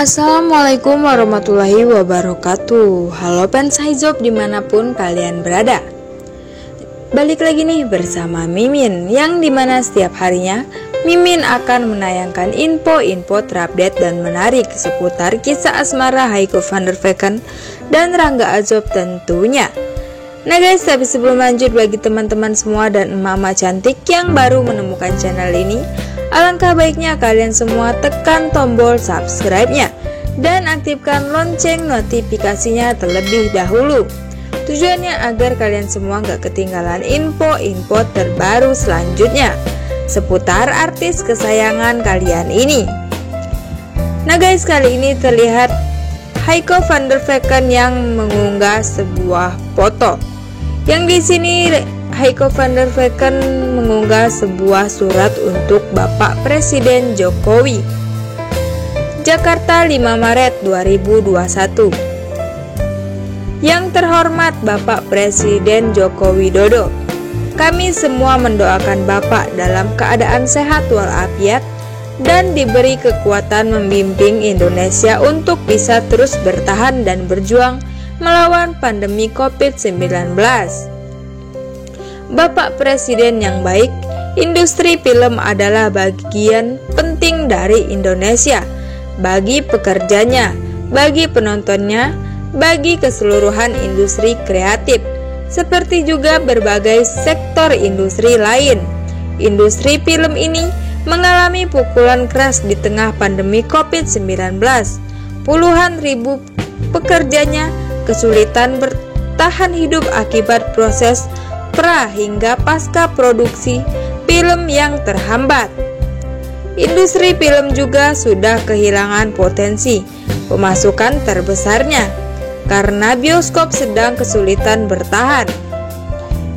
Assalamualaikum warahmatullahi wabarakatuh. Halo fans Hijab dimanapun kalian berada. Balik lagi nih bersama Mimin, yang dimana setiap harinya Mimin akan menayangkan info-info terupdate dan menarik seputar kisah asmara Haiko van der Vecken dan Rangga Azob tentunya. Nah guys, tapi sebelum lanjut, bagi teman-teman semua dan emak-emak cantik yang baru menemukan channel ini, alangkah baiknya kalian semua tekan tombol subscribe-nya dan aktifkan lonceng notifikasinya terlebih dahulu. Tujuannya agar kalian semua gak ketinggalan info-info terbaru selanjutnya seputar artis kesayangan kalian ini. Nah guys, kali ini terlihat Haiko van der Vecken yang mengunggah sebuah foto. Yang di sini Haiko van der Vecken mengunggah sebuah surat untuk Bapak Presiden Jokowi. Jakarta 5 Maret 2021. Yang terhormat Bapak Presiden Joko Widodo, kami semua mendoakan Bapak dalam keadaan sehat walafiat dan diberi kekuatan membimbing Indonesia untuk bisa terus bertahan dan berjuang melawan pandemi COVID-19. Bapak Presiden yang baik, industri film adalah bagian penting dari Indonesia, bagi pekerjanya, bagi penontonnya, bagi keseluruhan industri kreatif, seperti juga berbagai sektor industri lain. Industri film ini mengalami pukulan keras di tengah pandemi COVID-19. Puluhan ribu pekerjanya kesulitan bertahan hidup akibat proses pra hingga pasca produksi film yang terhambat. Industri film juga sudah kehilangan potensi pemasukan terbesarnya karena bioskop sedang kesulitan bertahan.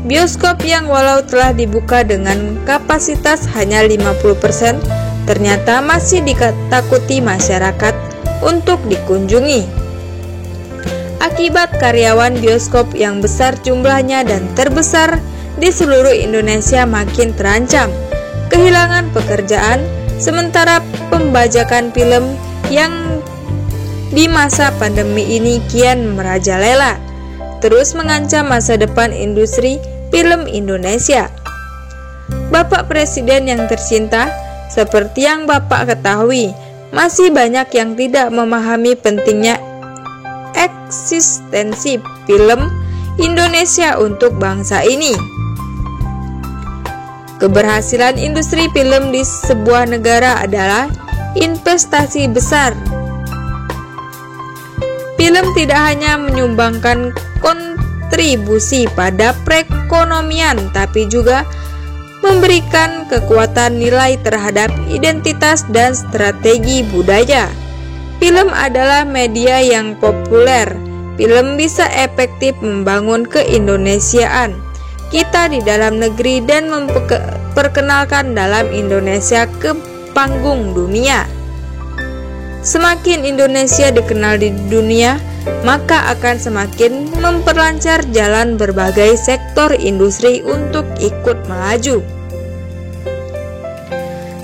Bioskop yang walau telah dibuka dengan kapasitas hanya 50%, ternyata masih ditakuti masyarakat untuk dikunjungi. Akibat karyawan bioskop yang besar jumlahnya dan terbesar di seluruh Indonesia makin terancam kehilangan pekerjaan, sementara pembajakan film yang di masa pandemi ini kian merajalela, terus mengancam masa depan industri film Indonesia. Bapak Presiden yang tercinta, seperti yang Bapak ketahui, masih banyak yang tidak memahami pentingnya eksistensi film Indonesia untuk bangsa ini. Keberhasilan industri film di sebuah negara adalah investasi besar. Film tidak hanya menyumbangkan kontribusi pada perekonomian, tapi juga memberikan kekuatan nilai terhadap identitas dan strategi budaya. Film adalah media yang populer. Film bisa efektif membangun keindonesiaan kita di dalam negeri dan memperkenalkan dalam Indonesia ke panggung dunia. Semakin Indonesia dikenal di dunia, maka akan semakin memperlancar jalan berbagai sektor industri untuk ikut melaju.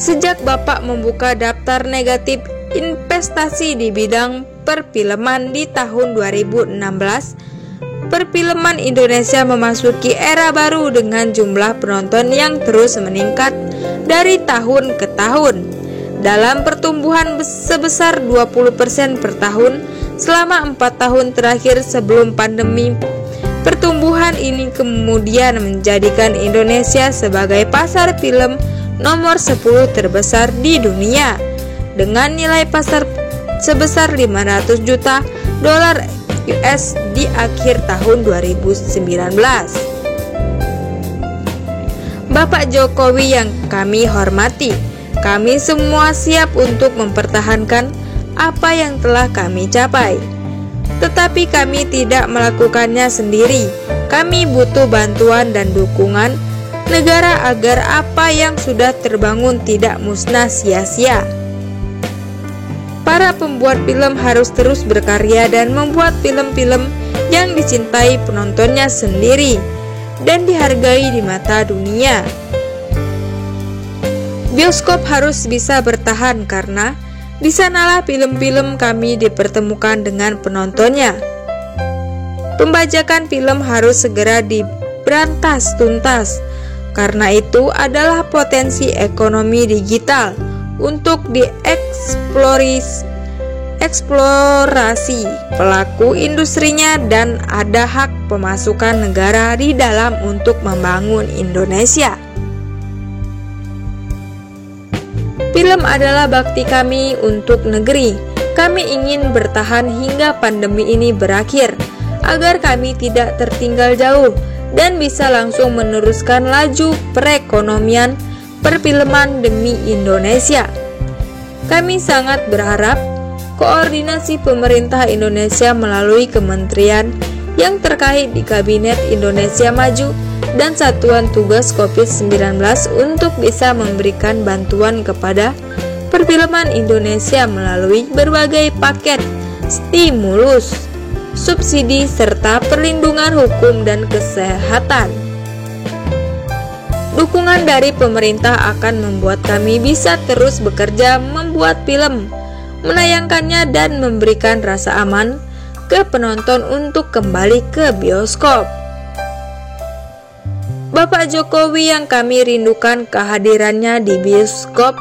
Sejak Bapak membuka daftar negatif investasi di bidang perfilman di tahun 2016, perfilman Indonesia memasuki era baru dengan jumlah penonton yang terus meningkat dari tahun ke tahun. Dalam pertumbuhan sebesar 20% per tahun selama 4 tahun terakhir sebelum pandemi, pertumbuhan ini kemudian menjadikan Indonesia sebagai pasar film nomor 10 terbesar di dunia dengan nilai pasar sebesar 500 juta dolar US di akhir tahun 2019. Bapak Jokowi yang kami hormati, kami semua siap untuk mempertahankan apa yang telah kami capai. Tetapi kami tidak melakukannya sendiri. Kami butuh bantuan dan dukungan negara agar apa yang sudah terbangun tidak musnah sia-sia. Para pembuat film harus terus berkarya dan membuat film-film yang dicintai penontonnya sendiri dan dihargai di mata dunia. Bioskop harus bisa bertahan karena Di sanalah film-film kami dipertemukan dengan penontonnya. Pembajakan film harus segera diberantas tuntas, karena itu adalah potensi ekonomi digital untuk eksplorasi pelaku industrinya, dan ada hak pemasukan negara di dalam untuk membangun Indonesia. Film adalah bakti kami untuk negeri. Kami ingin bertahan hingga pandemi ini berakhir, agar kami tidak tertinggal jauh dan bisa langsung meneruskan laju perekonomian perfilman demi Indonesia. Kami sangat berharap koordinasi pemerintah Indonesia melalui kementerian yang terkait di Kabinet Indonesia Maju dan Satuan Tugas COVID-19 untuk bisa memberikan bantuan kepada perfilman Indonesia melalui berbagai paket stimulus, subsidi, serta perlindungan hukum dan kesehatan. Dukungan dari pemerintah akan membuat kami bisa terus bekerja membuat film, menayangkannya, dan memberikan rasa aman ke penonton untuk kembali ke bioskop. Bapak Jokowi yang kami rindukan kehadirannya di bioskop.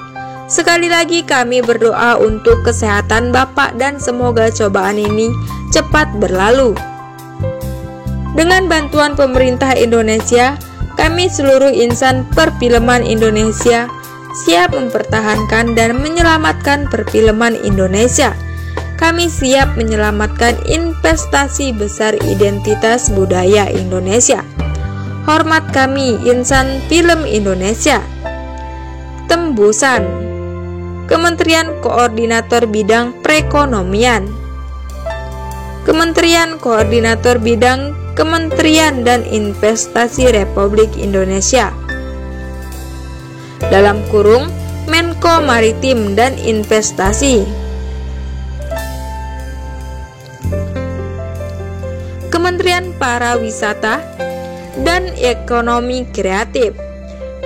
Sekali lagi kami berdoa untuk kesehatan Bapak dan semoga cobaan ini cepat berlalu. Dengan bantuan pemerintah Indonesia, kami seluruh insan perfilman Indonesia siap mempertahankan dan menyelamatkan perfilman Indonesia. Kami siap menyelamatkan investasi besar identitas budaya Indonesia. Hormat kami, insan film Indonesia. Tembusan Kementerian Koordinator Bidang Perekonomian, Kementerian Koordinator Bidang Kementerian dan Investasi Republik Indonesia, dalam kurung Menko Maritim dan Investasi, Kementerian Pariwisata dan Ekonomi Kreatif,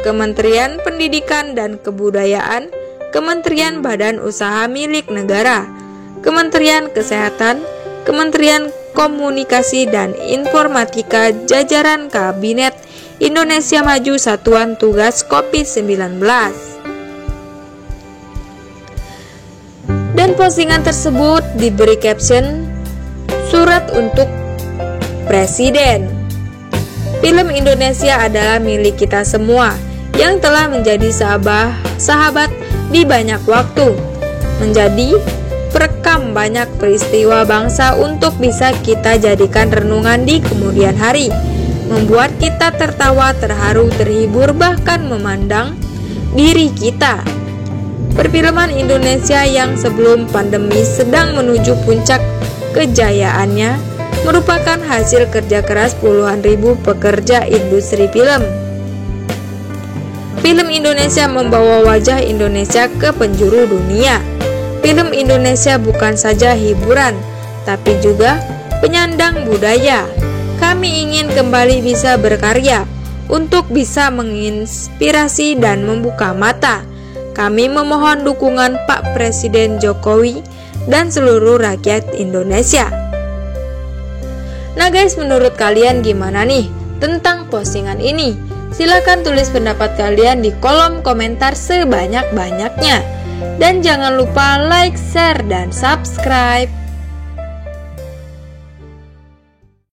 Kementerian Pendidikan dan Kebudayaan, Kementerian Badan Usaha Milik Negara, Kementerian Kesehatan, Kementerian Komunikasi dan Informatika, jajaran Kabinet Indonesia Maju Satuan Tugas COVID-19. Dan postingan tersebut diberi caption "Surat untuk Presiden". Film Indonesia adalah milik kita semua yang telah menjadi sahabat di banyak waktu, menjadi perekam banyak peristiwa bangsa untuk bisa kita jadikan renungan di kemudian hari, membuat kita tertawa, terharu, terhibur, bahkan memandang diri kita. Perfilman Indonesia yang sebelum pandemi sedang menuju puncak kejayaannya merupakan hasil kerja keras puluhan ribu pekerja industri film. Film Indonesia membawa wajah Indonesia ke penjuru dunia. Film Indonesia bukan saja hiburan, tapi juga penyandang budaya. Kami ingin kembali bisa berkarya untuk bisa menginspirasi dan membuka mata. Kami memohon dukungan Pak Presiden Jokowi dan seluruh rakyat Indonesia. Nah guys, menurut kalian gimana nih tentang postingan ini? Silahkan tulis pendapat kalian di kolom komentar sebanyak-banyaknya. Dan jangan lupa like, share, dan subscribe.